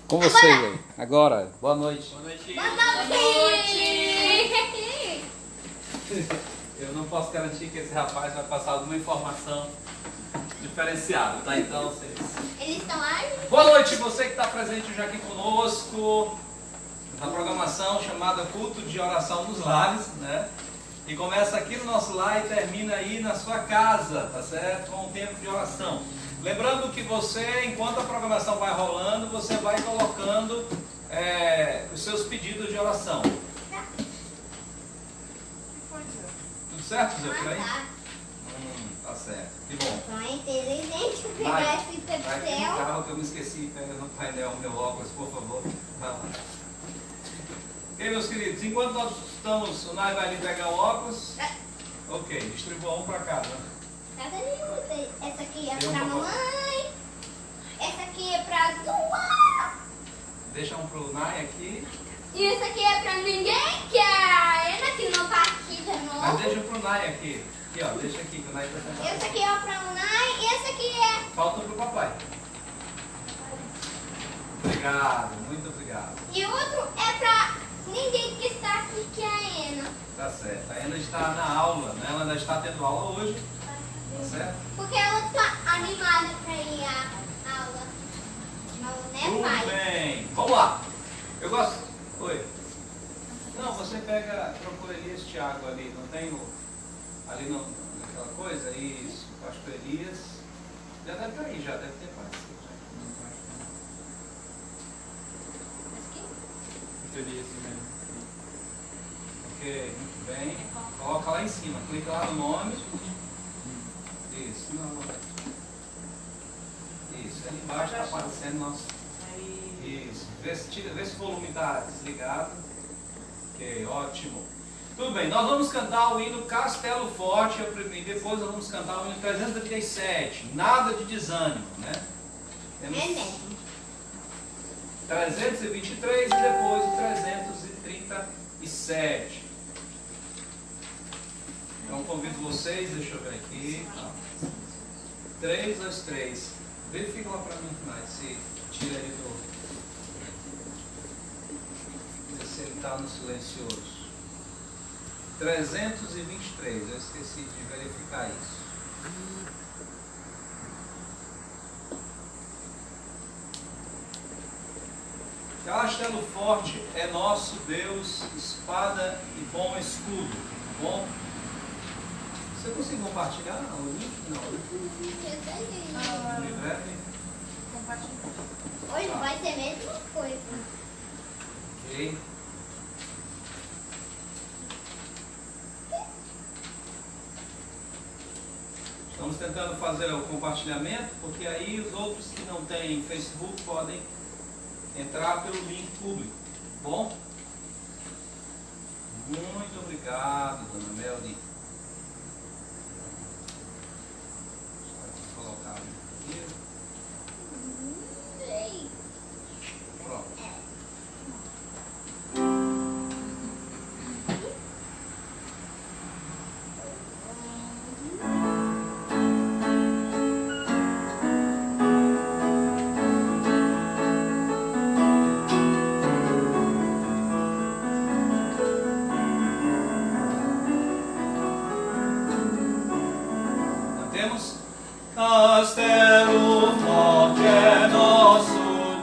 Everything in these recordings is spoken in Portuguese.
Com vocês aí. Agora, boa noite. Boa noite. Boa noite! Eu não posso garantir que esse rapaz vai passar alguma informação diferenciada, tá? Então, vocês... Eles estão aí? Boa noite, você que está presente hoje aqui conosco na programação chamada Culto de Oração nos Lares, né? E começa aqui no nosso lar e termina aí na sua casa, tá certo? Com o tempo de oração. Lembrando que você, enquanto a programação vai rolando, você vai colocando os seus pedidos de oração. Tudo certo, Zé, por aí? Tá certo. Que bom. Então é inteligente pegar Vai esse aqui no papel. carro que eu me esqueci, pega no painel meu óculos, por favor. Vai lá. Ok, meus queridos, enquanto nós estamos, o Nai vai ali pegar o óculos. Ok, distribua um para cada. Nada nenhum. Essa aqui é Tem um pra pra mamãe. Essa aqui é pra sua. Deixa um pro Nai aqui. E essa aqui é pra ninguém, que é a Ana, que não tá aqui de Mas novo. deixa pro Nai aqui. Aqui, ó, deixa aqui que o Nai tá sentado. Essa aqui é pra Unai e essa aqui é... Falta pro papai. Obrigado, muito obrigado. E o outro é pra ninguém que está aqui, que é a Ana. Tá certo. A Ana está na aula, né? Ela ainda está tendo aula hoje. Tá certo? Porque ela tá animada pra ir à aula. Não, né, Tudo pai? bem. Vamos lá. Eu gosto... Oi. Não, você pega... Procura Elias Thiago ali. Não tem o... Ali no, naquela coisa? Isso. Pastor Elias. Já deve estar aí, já deve ter aparecido. Teria esse mesmo. Ok, muito bem. Coloca lá em cima. Clica lá no nome. Isso. Não. Isso. Ali embaixo está aparecendo nosso... Isso. Vê se o volume está desligado. Ok, ótimo. Tudo bem, nós vamos cantar o hino Castelo Forte e depois nós vamos cantar o hino 337. Nada de desânimo, né? Temos 323 e depois o 337. Então convido vocês, deixa eu ver aqui. 3, 2, 3. Verifica lá para mim, mas se tira ele do... Se ele está no silencioso. 323, eu esqueci de verificar isso. Castelo forte é nosso Deus, espada e bom escudo. Bom? Você conseguiu compartilhar o link? Não. Em breve? Hoje vai ser a mesma coisa. Ok. Estamos tentando fazer o compartilhamento, porque aí os outros que não têm Facebook podem entrar pelo link público. Bom? Muito obrigado, dona Melody. Vou colocar aqui. Pronto. Cantemos. Castelo forte é nosso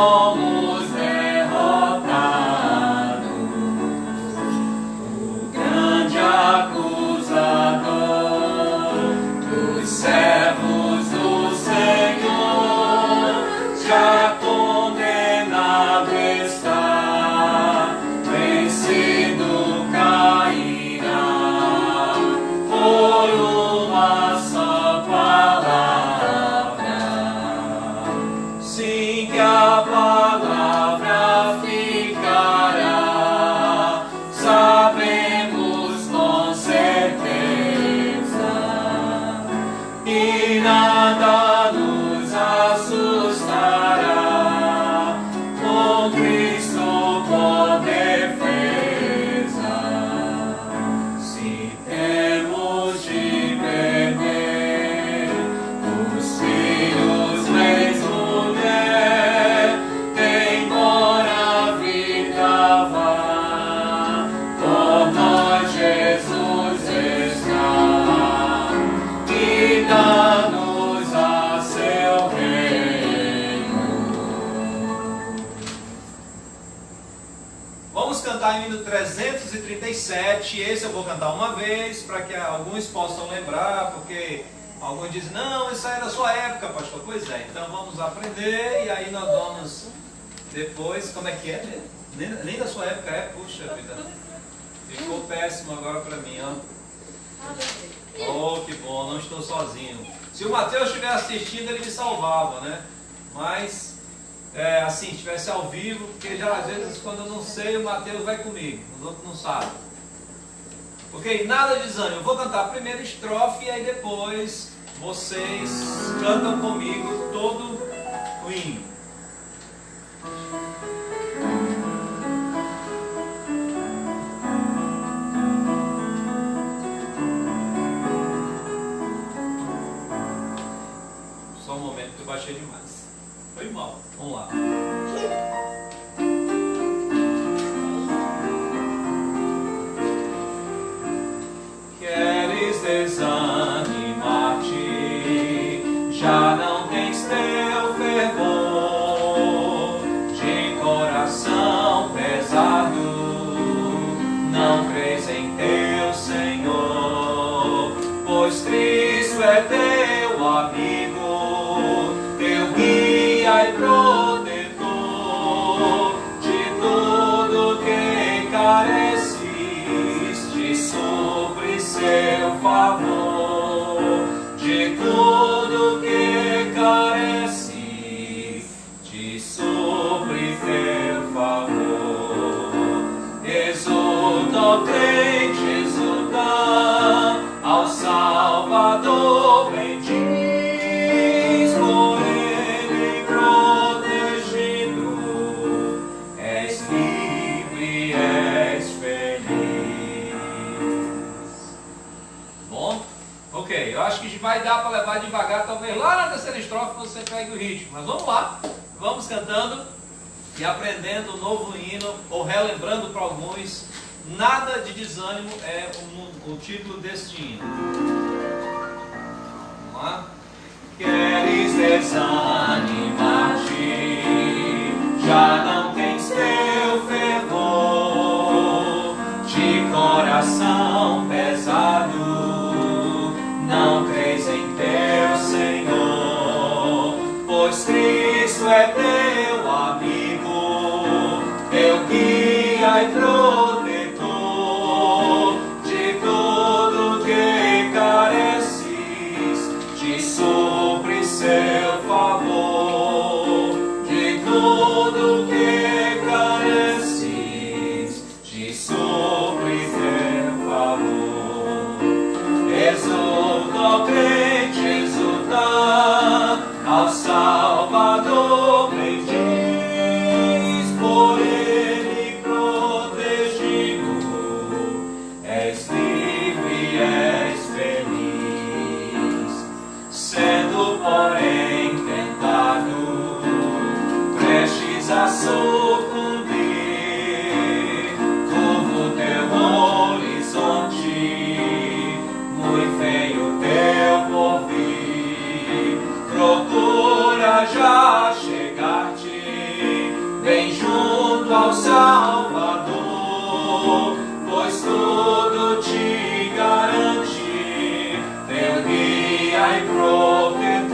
somos derrotados. O grande acusador dos servos do Senhor já condenado está, vencido cairá por uma só palavra. Sim, que a palavra ficará, sabemos com certeza, e nada nos assustará, com Cristo por defesa. Se temos de perder os filhos, leis, mulher, embora a vida vá, por nós Jesus está, e dá-nos a seu reino. Vamos cantar em hino 337. Esse eu vou cantar uma vez, para que alguns possam lembrar, porque alguns dizem, não, isso aí é da sua época, pastor. Pois é, então vamos aprender, e aí nós vamos depois, como é que é? Nem da sua época é? Puxa vida, ficou péssimo agora para mim, ó. Oh, que bom, não estou sozinho. Se o Mateus estiver assistindo, ele me salvava, né? Mas, assim, estivesse ao vivo, porque já às vezes quando eu não sei, o Mateus vai comigo, os outros não sabem. Ok? Nada de desânimo. Eu vou cantar a primeira estrofe e aí depois vocês cantam comigo todo o hino. Só um momento que eu baixei demais. Foi mal. Vamos lá. Queres desanimar-te, já não tens teu fervor, de coração pesado, não crês em teu Senhor, pois Cristo é teu amigo, teu guia e protetor, de tudo que careces, te supre seu favor, de tudo que careces, te supre teu favor. Exulta, ó crente, exulta, ao Salvador bendiz, por ele protegido, és livre, és feliz. Bom? Ok, eu acho que vai dar para levar devagar, talvez lá na terceira estrofe você pegue o ritmo, mas vamos lá, vamos cantando e aprendendo um novo hino, ou relembrando para alguns. Nada de desânimo é o título deste hino. Vamos lá? Queres desanimar-te, já não tens teu fervor, de coração pesado, não crês em teu Senhor, pois Cristo é teu amigo, teu guia e protetor, de tudo que careces, te supre seu favor, de tudo que careces, te supre teu favor. Exulta, ó crente, exulta, ao Salvador bendiz, por ele protegido, és livre, és feliz. Sendo porém tentado, prestes a sofrer, vem junto ao Salvador, pois tudo te garante, teu guia e protetor,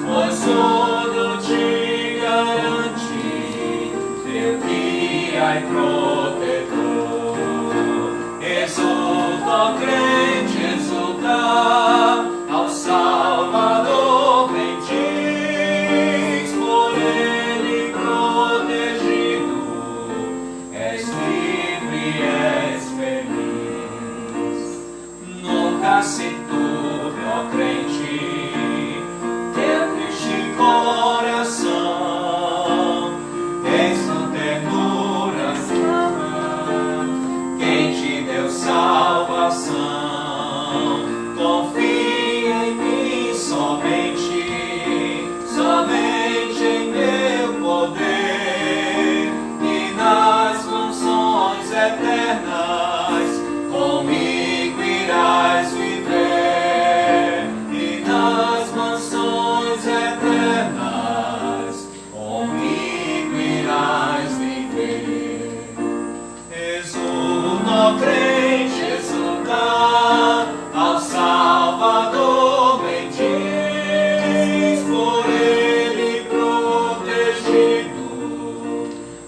pois tudo te garante, teu guia e protetor. Exulta, ó crente, exulta, ao Salvador bendis, por ele protegido, és livre, és feliz. Nunca se turbe, ó crente, teu triste coração, tens com ternura sua mão, quem te deu salvação. Confia em mim somente, somente em meu poder, e nas mansões eternas comigo irás viver, e nas mansões eternas comigo irás viver. Exulta, ó crente, exulta, ao Salvador bendis, por ele protegido,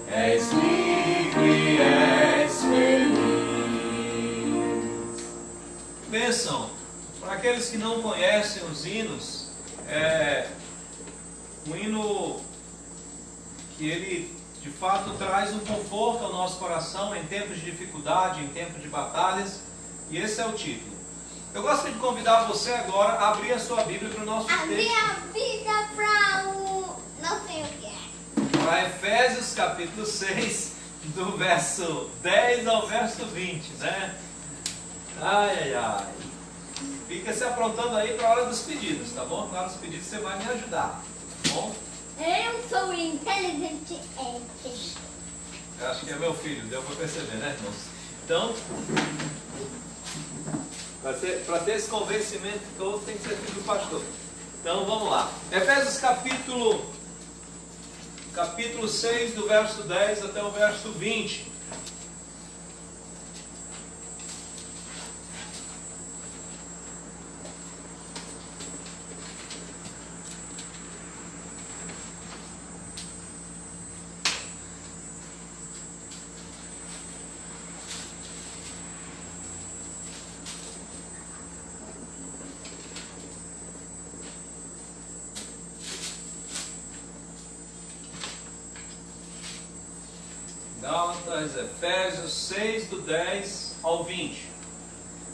és livre, és feliz. Bênção. Para aqueles que não conhecem os hinos, um hino que ele de fato traz um conforto ao nosso coração em tempos de dificuldade, em tempos de batalhas, e esse é o título. Eu gostaria de convidar você agora a abrir a sua Bíblia para o nosso A minha texto, vida para o... não sei o que é. para Efésios capítulo 6, do verso 10 ao verso 20, né? Ai, ai, ai. Fica se aprontando aí para a hora dos pedidos, tá bom? Na hora dos pedidos você vai me ajudar, tá bom? Eu sou inteligente. Eu acho que é meu filho, deu para perceber, né, irmãos? Então, para ter esse convencimento todo, tem que ser filho do pastor. Então, vamos lá. Efésios capítulo 6, do verso 10 até o verso 20. Gálatas, Efésios 6, do 10 ao 20.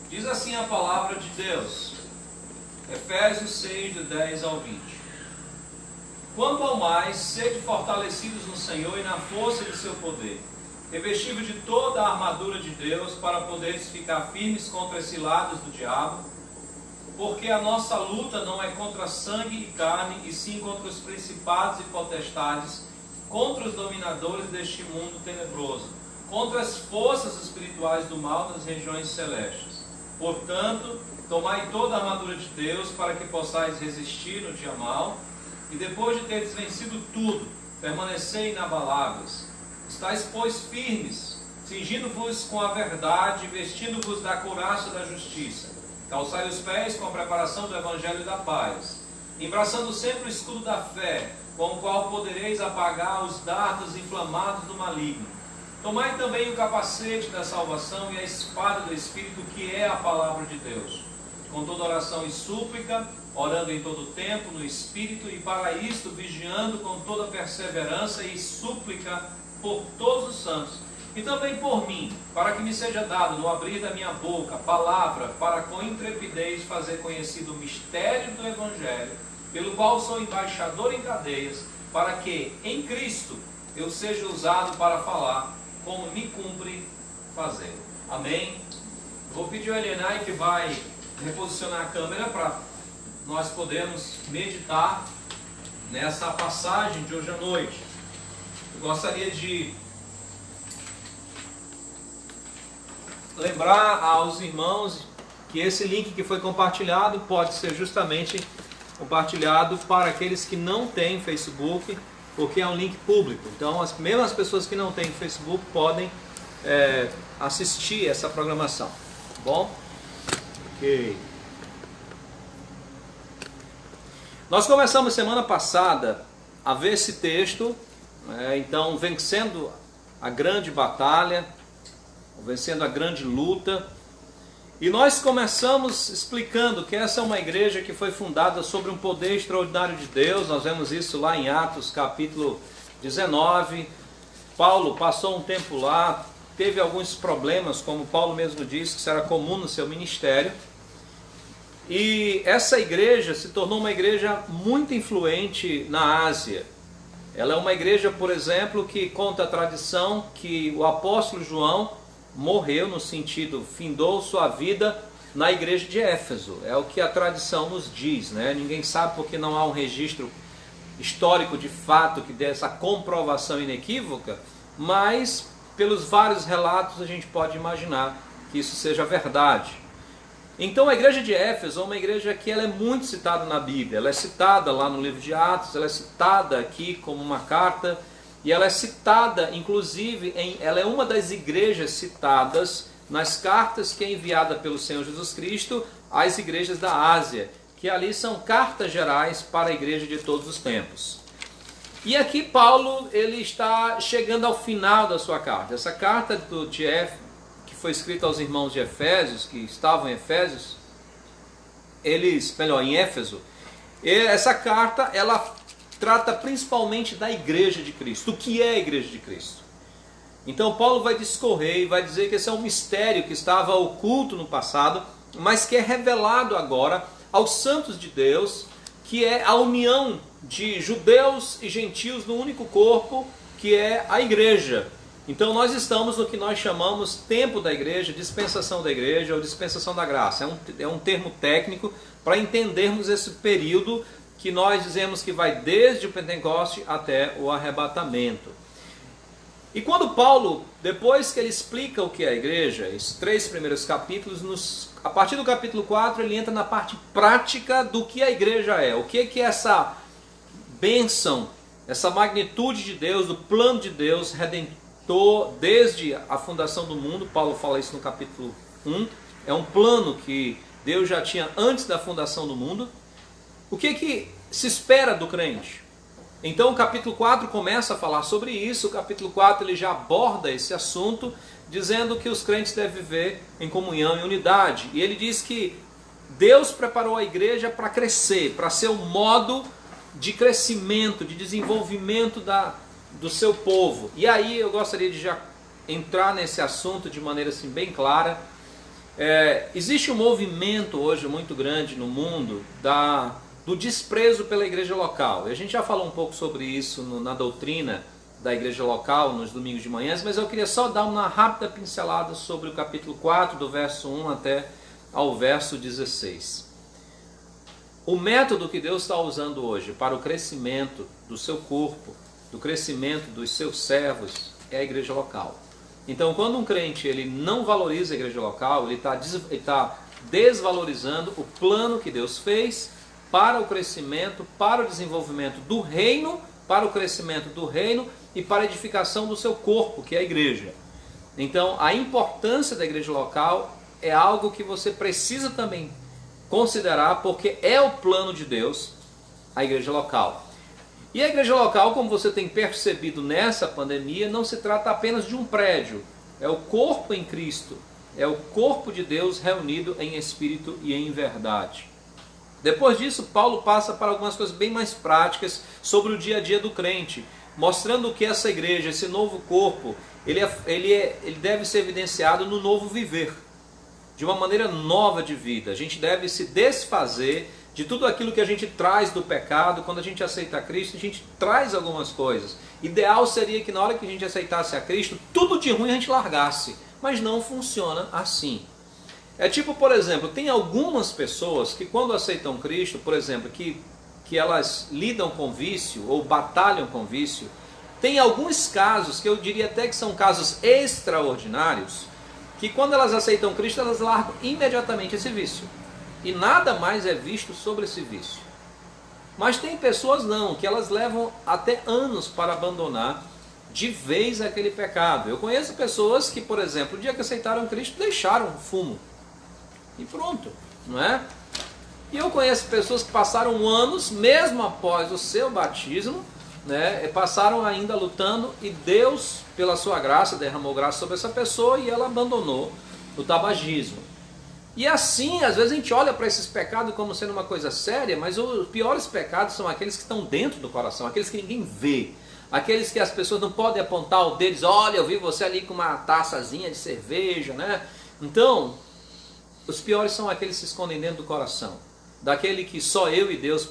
Diz assim a palavra de Deus. Efésios 6, do 10 ao 20. Quanto ao mais, sede fortalecidos no Senhor e na força de seu poder, revestidos de toda a armadura de Deus, para poderes ficar firmes contra as ciladas do diabo, porque a nossa luta não é contra sangue e carne, e sim contra os principados e potestades, contra os dominadores deste mundo tenebroso, contra as forças espirituais do mal nas regiões celestes. Portanto, tomai toda a armadura de Deus, para que possais resistir no dia mau, e depois de teres vencido tudo, permanecei inabaláveis. Estais, pois, firmes, cingindo-vos com a verdade, vestindo-vos da couraça da justiça, calçai os pés com a preparação do evangelho da paz, embraçando sempre o escudo da fé, com o qual podereis apagar os dardos inflamados do maligno. Tomai também o capacete da salvação e a espada do Espírito, que é a palavra de Deus, com toda oração e súplica, orando em todo tempo no Espírito, e para isto vigiando com toda perseverança e súplica por todos os santos, e também por mim, para que me seja dado no abrir da minha boca palavra, para com intrepidez fazer conhecido o mistério do Evangelho, pelo qual sou embaixador em cadeias, para que, em Cristo, eu seja usado para falar, como me cumpre fazer. Amém? Vou pedir ao Elenai que vai reposicionar a câmera para nós podermos meditar nessa passagem de hoje à noite. Eu gostaria de lembrar aos irmãos que esse link que foi compartilhado pode ser justamente compartilhado para aqueles que não têm Facebook porque é um link público. Então, mesmo as pessoas que não têm Facebook podem assistir essa programação. Tá bom? Ok. Nós começamos semana passada a ver esse texto, então, vencendo a grande batalha, vencendo a grande luta. E nós começamos explicando que essa é uma igreja que foi fundada sobre um poder extraordinário de Deus. Nós vemos isso lá em Atos capítulo 19. Paulo passou um tempo lá, teve alguns problemas, como Paulo mesmo disse, que isso era comum no seu ministério. E essa igreja se tornou uma igreja muito influente na Ásia. Ela é uma igreja, por exemplo, que conta a tradição que o apóstolo João morreu, no sentido, findou sua vida na igreja de Éfeso. É o que a tradição nos diz, né? Ninguém sabe porque não há um registro histórico de fato que dê essa comprovação inequívoca, mas pelos vários relatos a gente pode imaginar que isso seja verdade. Então a igreja de Éfeso é uma igreja que ela é muito citada na Bíblia. Ela é citada lá no livro de Atos, ela é citada aqui como uma carta. E ela é citada, inclusive, ela é uma das igrejas citadas nas cartas que é enviada pelo Senhor Jesus Cristo às igrejas da Ásia, que ali são cartas gerais para a igreja de todos os tempos. E aqui Paulo ele está chegando ao final da sua carta. Essa carta que foi escrita aos irmãos de Efésios, que estavam em Efésios, em Éfeso, essa carta ela trata principalmente da igreja de Cristo. O que é a igreja de Cristo? Então Paulo vai discorrer e vai dizer que esse é um mistério que estava oculto no passado, mas que é revelado agora aos santos de Deus, que é a união de judeus e gentios no único corpo, que é a igreja. Então nós estamos no que nós chamamos tempo da igreja, dispensação da igreja ou dispensação da graça. É um termo técnico para entendermos esse período que nós dizemos que vai desde o Pentecoste até o arrebatamento. E quando Paulo, depois que ele explica o que é a igreja, esses 3 primeiros capítulos, a partir do capítulo 4 ele entra na parte prática do que a igreja é. O que é essa bênção, essa magnitude de Deus, do plano de Deus redentor desde a fundação do mundo. Paulo fala isso no capítulo 1. É um plano que Deus já tinha antes da fundação do mundo. O que se espera do crente? Então o capítulo 4 começa a falar sobre isso. O capítulo 4 ele já aborda esse assunto, dizendo que os crentes devem viver em comunhão e unidade. E ele diz que Deus preparou a igreja para crescer, para ser um modo de crescimento, de desenvolvimento do seu povo. E aí eu gostaria de já entrar nesse assunto de maneira assim, bem clara. Existe um movimento hoje muito grande no mundo do desprezo pela igreja local. E a gente já falou um pouco sobre isso na doutrina da igreja local, nos domingos de manhãs, mas eu queria só dar uma rápida pincelada sobre o capítulo 4, do verso 1 até ao verso 16. O método que Deus está usando hoje para o crescimento do seu corpo, do crescimento dos seus servos, é a igreja local. Então, quando um crente ele não valoriza a igreja local, ele está desvalorizando o plano que Deus fez para o crescimento, para o desenvolvimento do reino, para o crescimento do reino e para a edificação do seu corpo, que é a igreja. Então, a importância da igreja local é algo que você precisa também considerar, porque é o plano de Deus, a igreja local. E a igreja local, como você tem percebido nessa pandemia, não se trata apenas de um prédio, é o corpo em Cristo, é o corpo de Deus reunido em espírito e em verdade. Depois disso, Paulo passa para algumas coisas bem mais práticas sobre o dia a dia do crente, mostrando que essa igreja, esse novo corpo, ele deve ser evidenciado no novo viver, de uma maneira nova de vida. A gente deve se desfazer de tudo aquilo que a gente traz do pecado. Quando a gente aceita Cristo, a gente traz algumas coisas. Ideal seria que na hora que a gente aceitasse a Cristo, tudo de ruim a gente largasse, mas não funciona assim. É tipo, por exemplo, tem algumas pessoas que quando aceitam Cristo, por exemplo, que elas lidam com vício ou batalham com vício. Tem alguns casos, que eu diria até que são casos extraordinários, que quando elas aceitam Cristo, elas largam imediatamente esse vício. E nada mais é visto sobre esse vício. Mas tem pessoas não, que elas levam até anos para abandonar de vez aquele pecado. Eu conheço pessoas que, por exemplo, o dia que aceitaram Cristo, deixaram o fumo. E pronto, não é? E eu conheço pessoas que passaram anos, mesmo após o seu batismo, né, passaram ainda lutando, e Deus, pela sua graça, derramou graça sobre essa pessoa e ela abandonou o tabagismo. E assim, às vezes a gente olha para esses pecados como sendo uma coisa séria, mas os piores pecados são aqueles que estão dentro do coração, aqueles que ninguém vê, aqueles que as pessoas não podem apontar o dedo e dizer, olha, eu vi você ali com uma taçazinha de cerveja, né? Então, os piores são aqueles que se escondem dentro do coração, daquele que só eu e Deus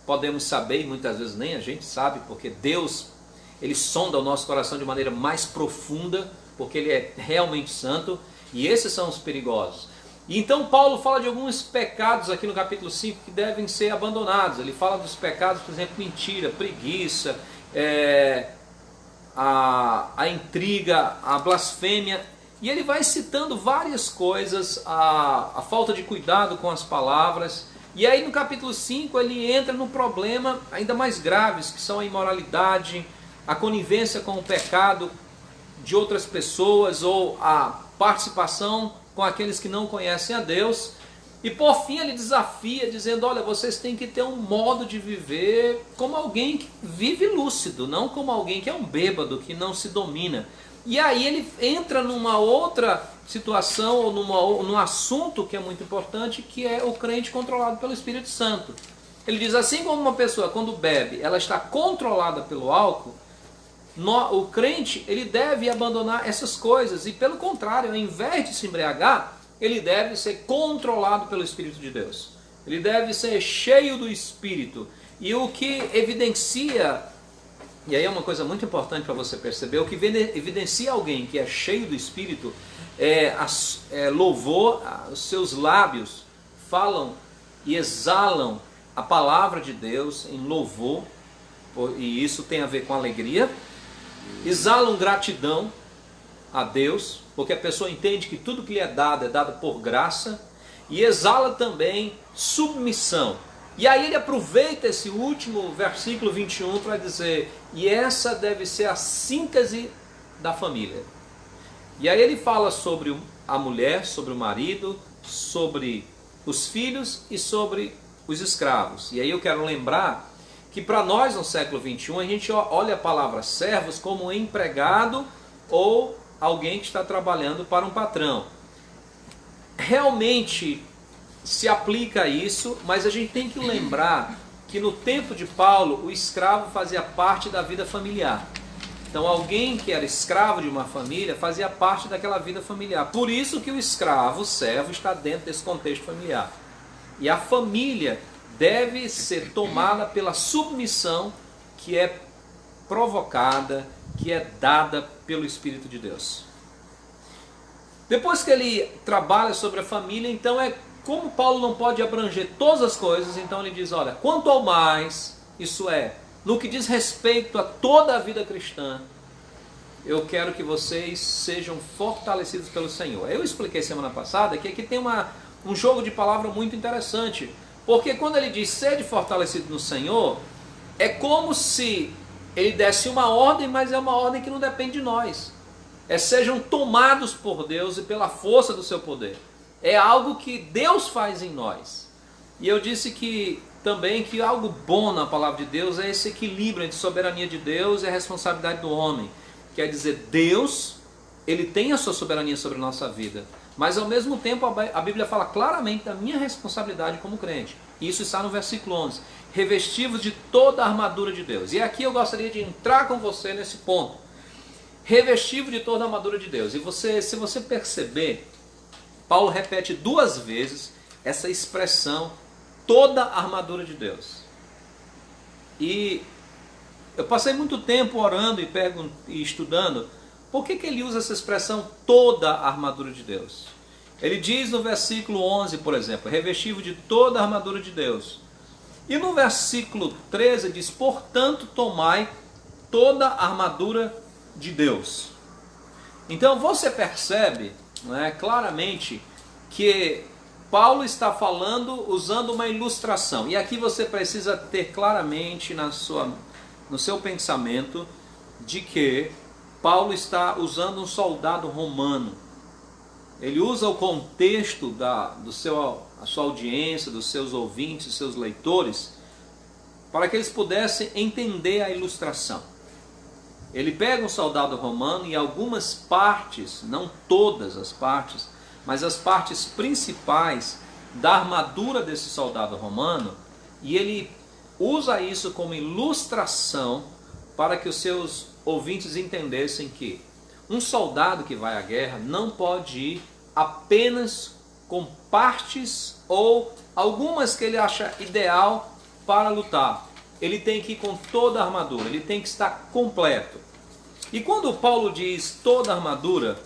podemos saber, e muitas vezes nem a gente sabe, porque Deus, Ele sonda o nosso coração de maneira mais profunda, porque Ele é realmente santo, e esses são os perigosos. E então Paulo fala de alguns pecados aqui no capítulo 5 que devem ser abandonados. Ele fala dos pecados, por exemplo, mentira, preguiça, a intriga, a blasfêmia, e ele vai citando várias coisas, a falta de cuidado com as palavras. E aí no capítulo 5 ele entra no problema ainda mais graves, que são a imoralidade, a conivência com o pecado de outras pessoas, ou a participação com aqueles que não conhecem a Deus. E por fim ele desafia, dizendo, olha, vocês têm que ter um modo de viver como alguém que vive lúcido, não como alguém que é um bêbado, que não se domina. E aí ele entra numa outra situação, ou num assunto que é muito importante, que é o crente controlado pelo Espírito Santo. Ele diz, assim como uma pessoa quando bebe, ela está controlada pelo álcool, o crente, ele deve abandonar essas coisas, e pelo contrário, ao invés de se embriagar, ele deve ser controlado pelo Espírito de Deus. Ele deve ser cheio do Espírito. E o que evidencia, e aí é uma coisa muito importante para você perceber, o que evidencia alguém que é cheio do Espírito é louvor, os seus lábios falam e exalam a palavra de Deus em louvor, e isso tem a ver com alegria. Exalam gratidão a Deus, porque a pessoa entende que tudo que lhe é dado por graça, e exala também submissão. E aí ele aproveita esse último versículo 21 para dizer, e essa deve ser a síntese da família. E aí ele fala sobre a mulher, sobre o marido, sobre os filhos e sobre os escravos. E aí eu quero lembrar que para nós no século 21 a gente olha a palavra servos como empregado ou alguém que está trabalhando para um patrão. Realmente se aplica isso, mas a gente tem que lembrar que no tempo de Paulo o escravo fazia parte da vida familiar. Então alguém que era escravo de uma família fazia parte daquela vida familiar. Por isso que o escravo, o servo, está dentro desse contexto familiar. E a família deve ser tomada pela submissão que é provocada, que é dada pelo Espírito de Deus. Depois que ele trabalha sobre a família, então como Paulo não pode abranger todas as coisas, então ele diz, olha, quanto ao mais, isso é, no que diz respeito a toda a vida cristã, eu quero que vocês sejam fortalecidos pelo Senhor. Eu expliquei semana passada que aqui tem um jogo de palavra muito interessante. Porque quando ele diz sede fortalecido no Senhor, é como se ele desse uma ordem, mas é uma ordem que não depende de nós. Sejam tomados por Deus e pela força do seu poder. É algo que Deus faz em nós. E eu disse que também que algo bom na palavra de Deus é esse equilíbrio entre soberania de Deus e a responsabilidade do homem. Quer dizer, Deus, Ele tem a sua soberania sobre a nossa vida. Mas ao mesmo tempo a Bíblia fala claramente da minha responsabilidade como crente. Isso está no versículo 11. Revestivos de toda a armadura de Deus. E aqui eu gostaria de entrar com você nesse ponto. Revestivo de toda a armadura de Deus. E se você perceber, Paulo repete 2 vezes essa expressão, toda a armadura de Deus. E eu passei muito tempo orando e estudando, por que ele usa essa expressão, toda a armadura de Deus? Ele diz no versículo 11, por exemplo, revestivo de toda a armadura de Deus. E no versículo 13 diz, portanto, tomai toda a armadura de Deus. Então você percebe, claramente que Paulo está falando usando uma ilustração. E aqui você precisa ter claramente no seu pensamento de que Paulo está usando um soldado romano. Ele usa o contexto a sua audiência, dos seus ouvintes, dos seus leitores, para que eles pudessem entender a ilustração. Ele pega um soldado romano e algumas partes, não todas as partes, mas as partes principais da armadura desse soldado romano, e ele usa isso como ilustração para que os seus ouvintes entendessem que um soldado que vai à guerra não pode ir apenas com partes ou algumas que ele acha ideal para lutar. Ele tem que ir com toda a armadura, ele tem que estar completo. E quando Paulo diz toda a armadura,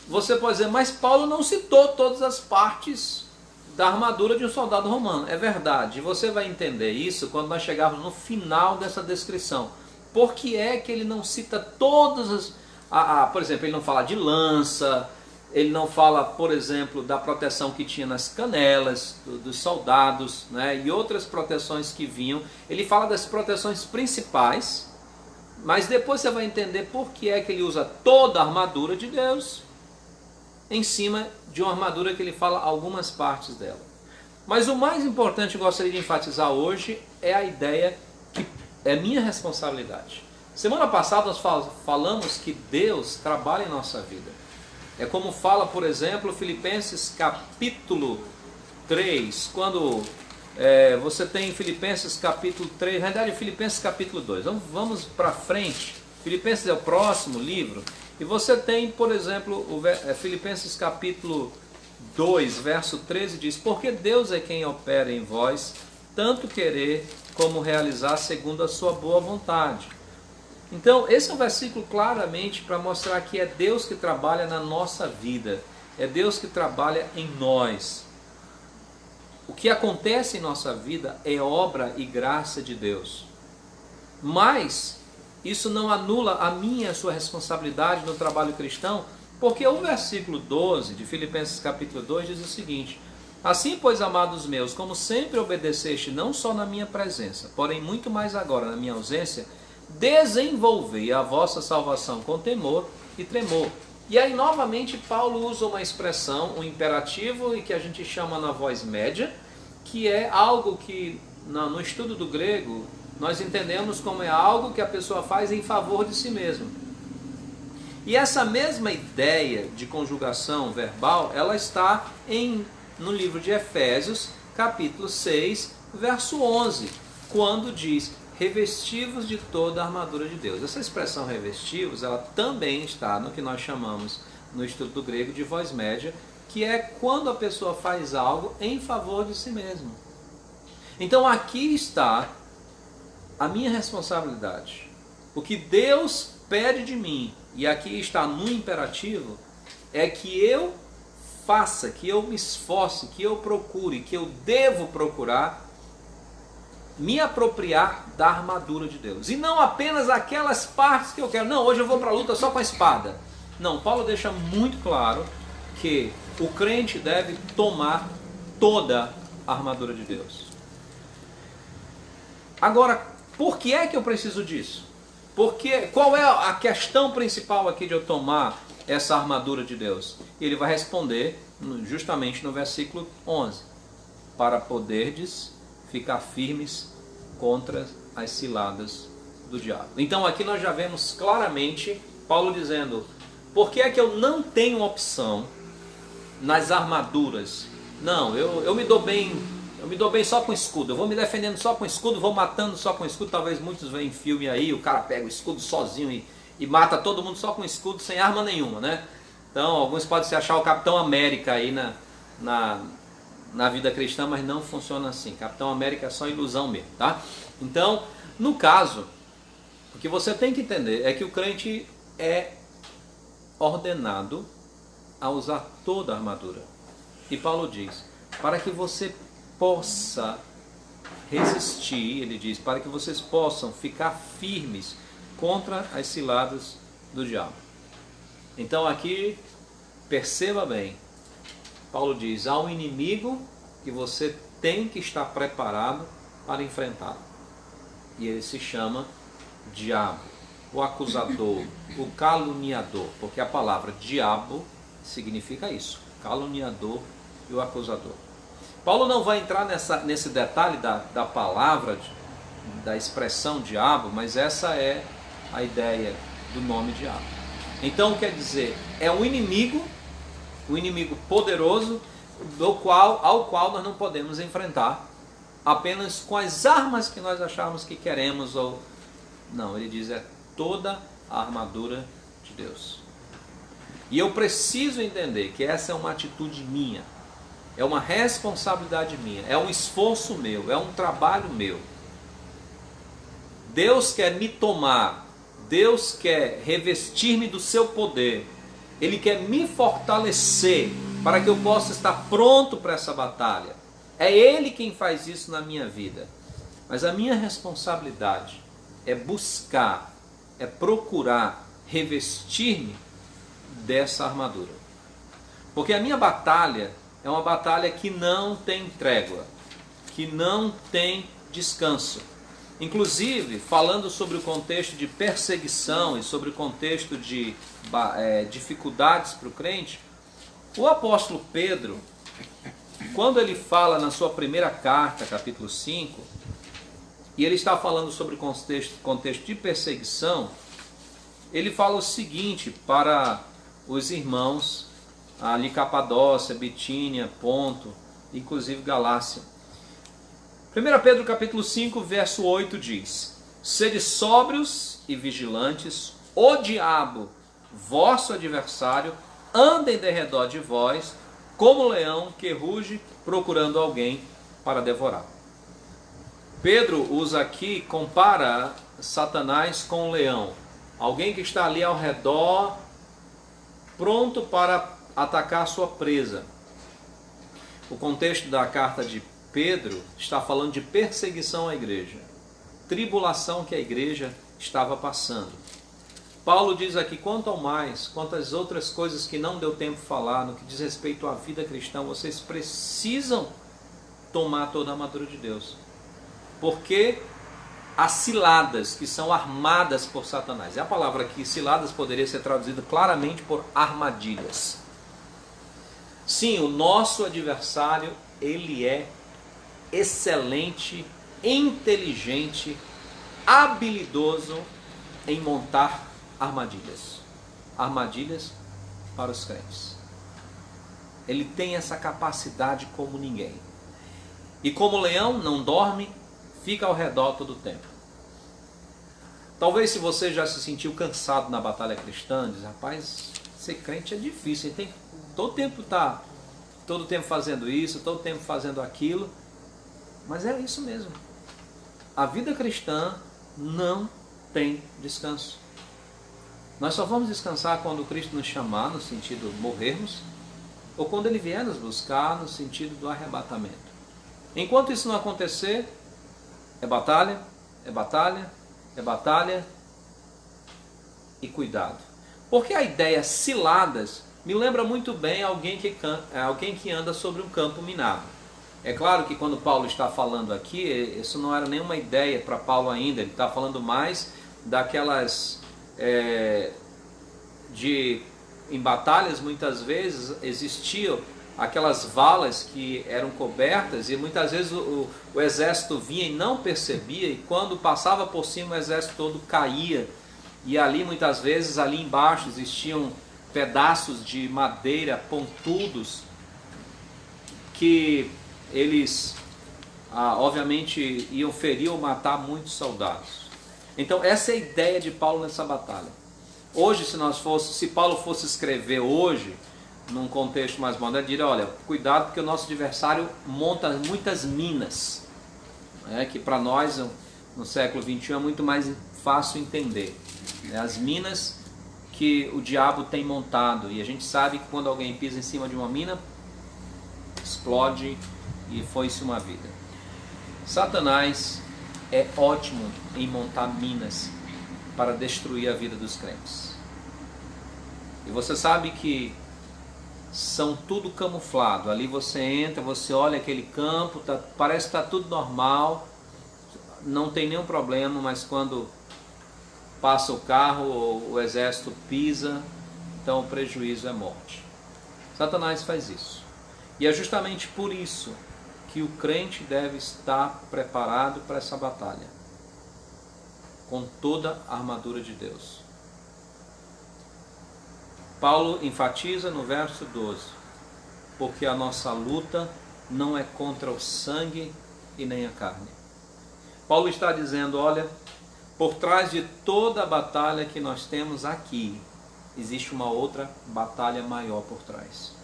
você pode dizer, mas Paulo não citou todas as partes da armadura de um soldado romano. É verdade, você vai entender isso quando nós chegarmos no final dessa descrição. Por que é que ele não cita todas as... por exemplo, ele não fala de lança, ele não fala, por exemplo, da proteção que tinha nas canelas dos soldados, né, e outras proteções que vinham. Ele fala das proteções principais, mas depois você vai entender por que é que ele usa toda a armadura de Deus em cima de uma armadura que ele fala algumas partes dela. Mas o mais importante que eu gostaria de enfatizar hoje é a ideia que é minha responsabilidade. Semana passada nós falamos que Deus trabalha em nossa vida. É como fala, por exemplo, Filipenses capítulo 3, quando você tem Filipenses capítulo 3, na verdade Filipenses capítulo 2. Vamos para frente, Filipenses é o próximo livro, e você tem, por exemplo, Filipenses capítulo 2, verso 13, diz: porque Deus é quem opera em vós, tanto querer como realizar segundo a sua boa vontade. Então, esse é um versículo claramente para mostrar que é Deus que trabalha na nossa vida, é Deus que trabalha em nós. O que acontece em nossa vida é obra e graça de Deus. Mas isso não anula a minha e a sua responsabilidade no trabalho cristão, porque o versículo 12 de Filipenses capítulo 2 diz o seguinte: assim, pois, amados meus, como sempre obedeceste, não só na minha presença, porém muito mais agora na minha ausência, desenvolvei a vossa salvação com temor e tremor. E aí novamente Paulo usa uma expressão, um imperativo, e que a gente chama na voz média, que é algo que no estudo do grego nós entendemos como é algo que a pessoa faz em favor de si mesma. E essa mesma ideia de conjugação verbal, ela está no livro de Efésios, capítulo 6, verso 11, quando diz: revestivos de toda a armadura de Deus. Essa expressão revestivos, ela também está no que nós chamamos no estudo do grego de voz média, que é quando a pessoa faz algo em favor de si mesmo. Então aqui está a minha responsabilidade. O que Deus pede de mim, e aqui está no imperativo, é que eu faça, que eu me esforce, que eu procure, que eu devo procurar me apropriar da armadura de Deus. E não apenas aquelas partes que eu quero. Não, hoje eu vou para a luta só com a espada. Não, Paulo deixa muito claro que o crente deve tomar toda a armadura de Deus. Agora, por que é que eu preciso disso? Qual é a questão principal aqui de eu tomar essa armadura de Deus? Ele vai responder justamente no versículo 11. Para poderdes ficar firmes contra as ciladas do diabo. Então aqui nós já vemos claramente Paulo dizendo: por que é que eu não tenho opção nas armaduras? Não, eu me dou bem só com escudo, eu vou me defendendo só com escudo, vou matando só com escudo. Talvez muitos veem filme aí, o cara pega o escudo sozinho e mata todo mundo só com escudo, sem arma nenhuma, né? Então alguns podem se achar o Capitão América aí na vida cristã, mas não funciona assim. Capitão América é só ilusão mesmo, tá? Então, no caso, o que você tem que entender é que o crente é ordenado a usar toda a armadura. E Paulo diz: para que você possa resistir, ele diz, para que vocês possam ficar firmes contra as ciladas do diabo. Então aqui, perceba bem, Paulo diz, há um inimigo que você tem que estar preparado para enfrentá-lo. E ele se chama diabo, o acusador, o caluniador, porque a palavra diabo significa isso, caluniador e o acusador. Paulo não vai entrar nesse detalhe da palavra, da expressão diabo, mas essa é a ideia do nome diabo. Então quer dizer, é um inimigo poderoso ao qual nós não podemos enfrentar apenas com as armas que nós acharmos que queremos ou não. Ele diz, é toda a armadura de Deus. E eu preciso entender que essa é uma atitude minha, é uma responsabilidade minha, é um esforço meu, é um trabalho meu. Deus quer me tomar, Deus quer revestir-me do seu poder, Ele quer me fortalecer para que eu possa estar pronto para essa batalha. É Ele quem faz isso na minha vida. Mas a minha responsabilidade é buscar, é procurar revestir-me dessa armadura. Porque a minha batalha é uma batalha que não tem trégua, que não tem descanso. Inclusive, falando sobre o contexto de perseguição e sobre o contexto de dificuldades para o crente, o apóstolo Pedro, quando ele fala na sua primeira carta, capítulo 5, e ele está falando sobre o contexto de perseguição, ele fala o seguinte para os irmãos ali Capadócia, Bitínia, Ponto, inclusive Galácia. 1 Pedro capítulo 5, verso 8 diz: sede sóbrios e vigilantes, o diabo, vosso adversário, anda em derredor de vós, como leão que ruge, procurando alguém para devorar. Pedro usa aqui, compara Satanás com um leão, alguém que está ali ao redor, pronto para atacar a sua presa. O contexto da carta de Pedro está falando de perseguição à igreja, tribulação que a igreja estava passando. Paulo diz aqui, quanto ao mais, quantas outras coisas que não deu tempo de falar, no que diz respeito à vida cristã, vocês precisam tomar toda a armadura de Deus. Porque as ciladas que são armadas por Satanás, e a palavra aqui, ciladas, poderia ser traduzida claramente por armadilhas. Sim, o nosso adversário, ele é excelente, inteligente, habilidoso em montar armadilhas. Armadilhas para os crentes. Ele tem essa capacidade como ninguém. E como o leão não dorme, fica ao redor todo o tempo. Talvez se você já se sentiu cansado na batalha cristã, diz, rapaz, ser crente é difícil, ele tem todo o tempo fazendo isso, todo o tempo fazendo aquilo. Mas é isso mesmo. A vida cristã não tem descanso. Nós só vamos descansar quando Cristo nos chamar, no sentido de morrermos, ou quando Ele vier nos buscar, no sentido do arrebatamento. Enquanto isso não acontecer, é batalha, é batalha, é batalha e cuidado. Porque a ideia ciladas me lembra muito bem alguém que anda sobre um campo minado. É claro que quando Paulo está falando aqui, isso não era nenhuma ideia para Paulo ainda, ele está falando mais daquelas... em batalhas muitas vezes existiam aquelas valas que eram cobertas e muitas vezes o exército vinha e não percebia, e quando passava por cima o exército todo caía, e ali muitas vezes ali embaixo existiam pedaços de madeira pontudos que eles obviamente iam ferir ou matar muitos soldados. Então essa é a ideia de Paulo nessa batalha. Hoje, se Paulo fosse escrever hoje, num contexto mais moderno, diria, olha, cuidado porque o nosso adversário monta muitas minas, que para nós, no século XXI, é muito mais fácil entender. As minas que o diabo tem montado, e a gente sabe que quando alguém pisa em cima de uma mina, explode e foi-se uma vida. Satanás é ótimo em montar minas para destruir a vida dos crentes. E você sabe que são tudo camuflado. Ali você entra, você olha aquele campo, parece que está tudo normal, não tem nenhum problema, mas quando passa o carro, o exército pisa, então o prejuízo é morte. Satanás faz isso. E é justamente por isso que o crente deve estar preparado para essa batalha, com toda a armadura de Deus. Paulo enfatiza no verso 12, porque a nossa luta não é contra o sangue e nem a carne. Paulo está dizendo, olha, por trás de toda a batalha que nós temos aqui, existe uma outra batalha maior por trás.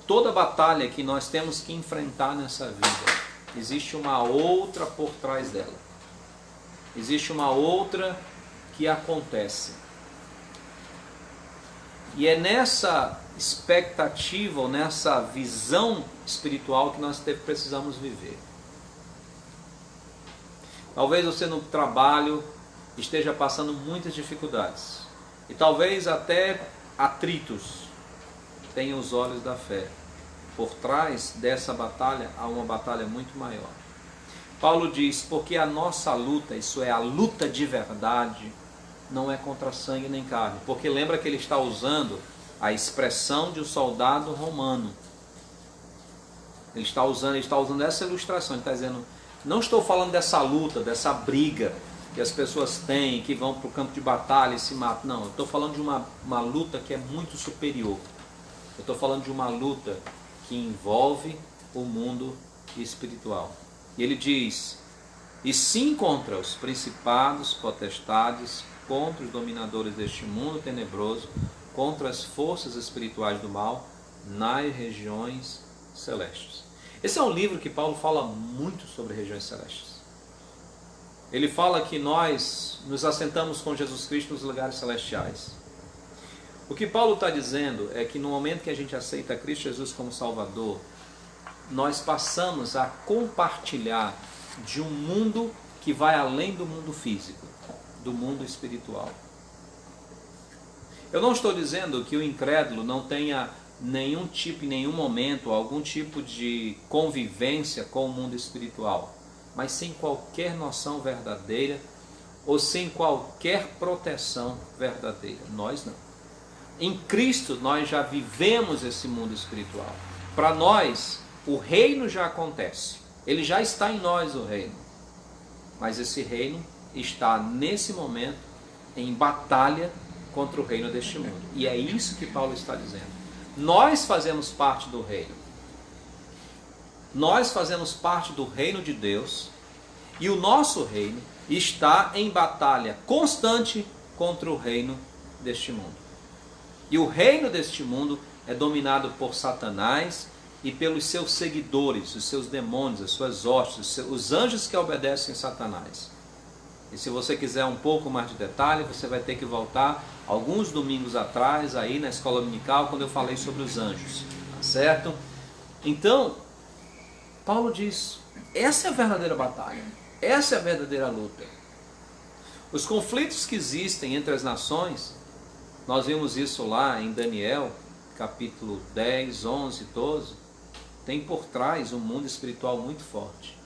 Toda batalha que nós temos que enfrentar nessa vida, existe uma outra por trás dela. Existe uma outra que acontece. E é nessa expectativa, ou nessa visão espiritual que nós precisamos viver. Talvez você no trabalho esteja passando muitas dificuldades. E talvez até atritos. Tenha os olhos da fé. Por trás dessa batalha há uma batalha muito maior. Paulo diz, porque a nossa luta, isso é a luta de verdade, não é contra sangue nem carne. Porque lembra que ele está usando a expressão de um soldado romano. Ele está usando essa ilustração. Ele está dizendo, não estou falando dessa luta, dessa briga que as pessoas têm, que vão para o campo de batalha e se matam. Não, eu estou falando de uma luta que é muito superior. Eu estou falando de uma luta que envolve o mundo espiritual. E ele diz, e sim contra os principados, potestades, contra os dominadores deste mundo tenebroso, contra as forças espirituais do mal, nas regiões celestes. Esse é um livro que Paulo fala muito sobre regiões celestes. Ele fala que nós nos assentamos com Jesus Cristo nos lugares celestiais. O que Paulo está dizendo é que no momento que a gente aceita Cristo Jesus como Salvador, nós passamos a compartilhar de um mundo que vai além do mundo físico, do mundo espiritual. Eu não estou dizendo que o incrédulo não tenha nenhum tipo, em nenhum momento, algum tipo de convivência com o mundo espiritual, mas sem qualquer noção verdadeira ou sem qualquer proteção verdadeira. Nós não. Em Cristo nós já vivemos esse mundo espiritual. Para nós, o reino já acontece. Ele já está em nós, o reino. Mas esse reino está, nesse momento, em batalha contra o reino deste mundo. E é isso que Paulo está dizendo. Nós fazemos parte do reino. Nós fazemos parte do reino de Deus. E o nosso reino está em batalha constante contra o reino deste mundo. E o reino deste mundo é dominado por Satanás e pelos seus seguidores, os seus demônios, as suas hostes, os anjos que obedecem a Satanás. E se você quiser um pouco mais de detalhe, você vai ter que voltar alguns domingos atrás, aí na escola dominical, quando eu falei sobre os anjos. Tá certo? Então, Paulo diz, essa é a verdadeira batalha. Essa é a verdadeira luta. Os conflitos que existem entre as nações, nós vimos isso lá em Daniel, capítulo 10, 11, 12, tem por trás um mundo espiritual muito forte.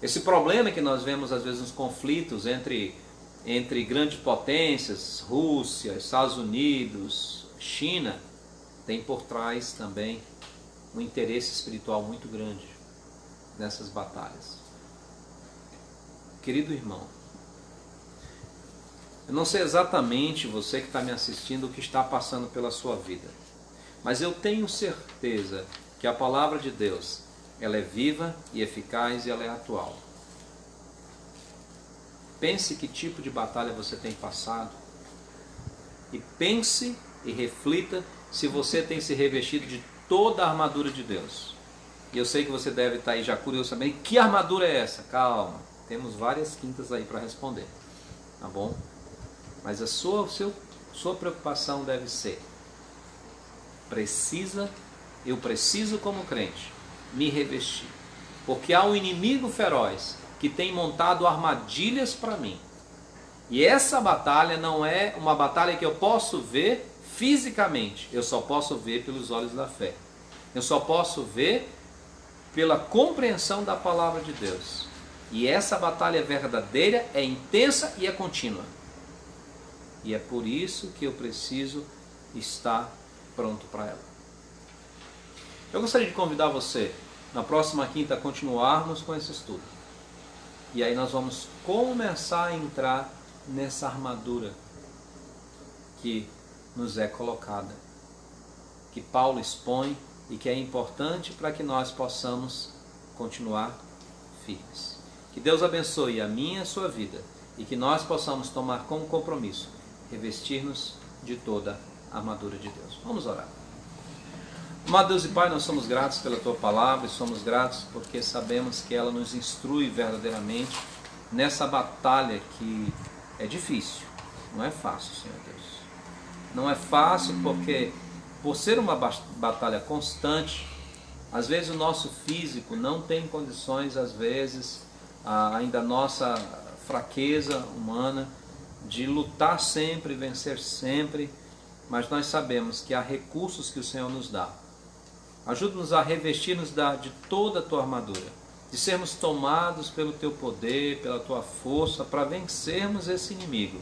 Esse problema que nós vemos às vezes nos conflitos entre grandes potências, Rússia, Estados Unidos, China, tem por trás também um interesse espiritual muito grande nessas batalhas. Querido irmão, eu não sei exatamente, você que está me assistindo, o que está passando pela sua vida. Mas eu tenho certeza que a palavra de Deus, ela é viva e eficaz e ela é atual. Pense que tipo de batalha você tem passado. E pense e reflita se você tem se revestido de toda a armadura de Deus. E eu sei que você deve estar aí já curioso também. Que armadura é essa? Calma, temos várias quintas aí para responder. Tá bom? Mas a sua preocupação deve ser, eu preciso como crente me revestir, porque há um inimigo feroz que tem montado armadilhas para mim, e essa batalha não é uma batalha que eu posso ver fisicamente, eu só posso ver pelos olhos da fé. Eu só posso ver pela compreensão da palavra de Deus. E essa batalha verdadeira é intensa e é contínua. E é por isso que eu preciso estar pronto para ela. Eu gostaria de convidar você, na próxima quinta, a continuarmos com esse estudo. E aí nós vamos começar a entrar nessa armadura que nos é colocada, que Paulo expõe e que é importante para que nós possamos continuar firmes. Que Deus abençoe a minha e a sua vida e que nós possamos tomar como compromisso revestir-nos de toda a armadura de Deus. Vamos orar. Amado Deus e Pai, nós somos gratos pela Tua palavra e somos gratos porque sabemos que ela nos instrui verdadeiramente nessa batalha que é difícil, não é fácil, Senhor Deus. Não é fácil porque, por ser uma batalha constante, às vezes o nosso físico não tem condições, às vezes, ainda a nossa fraqueza humana, de lutar sempre, vencer sempre, mas nós sabemos que há recursos que o Senhor nos dá. Ajuda-nos a revestir-nos de toda a Tua armadura, de sermos tomados pelo Teu poder, pela Tua força, para vencermos esse inimigo,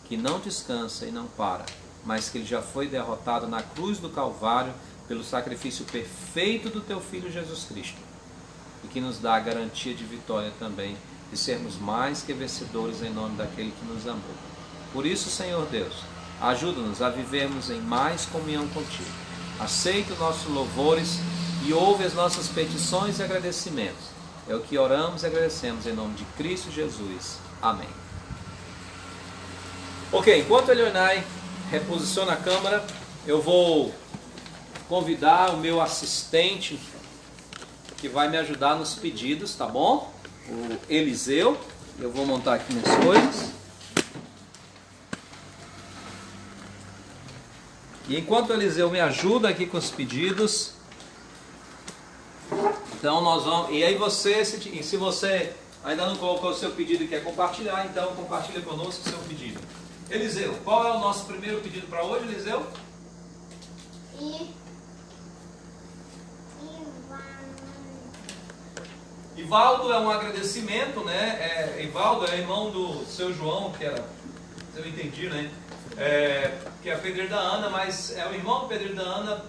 que não descansa e não para, mas que ele já foi derrotado na cruz do Calvário, pelo sacrifício perfeito do Teu Filho Jesus Cristo, e que nos dá a garantia de vitória também, de sermos mais que vencedores em nome daquele que nos amou. Por isso, Senhor Deus, ajuda-nos a vivermos em mais comunhão contigo. Aceita os nossos louvores e ouve as nossas petições e agradecimentos. É o que oramos e agradecemos em nome de Cristo Jesus. Amém. Ok, enquanto Elionai reposiciona a câmera, eu vou convidar o meu assistente que vai me ajudar nos pedidos, tá bom? O Eliseu. Eu vou montar aqui minhas coisas. E enquanto o Eliseu me ajuda aqui com os pedidos, então nós vamos. E aí você, se você ainda não colocou o seu pedido e quer compartilhar, então compartilha conosco o seu pedido. Eliseu, qual é o nosso primeiro pedido para hoje, Eliseu? Ivaldo é um agradecimento, né? Ivaldo é irmão do seu João, que era, eu entendi, né? Que é pedreiro da Ana, mas o irmão do pedreiro da Ana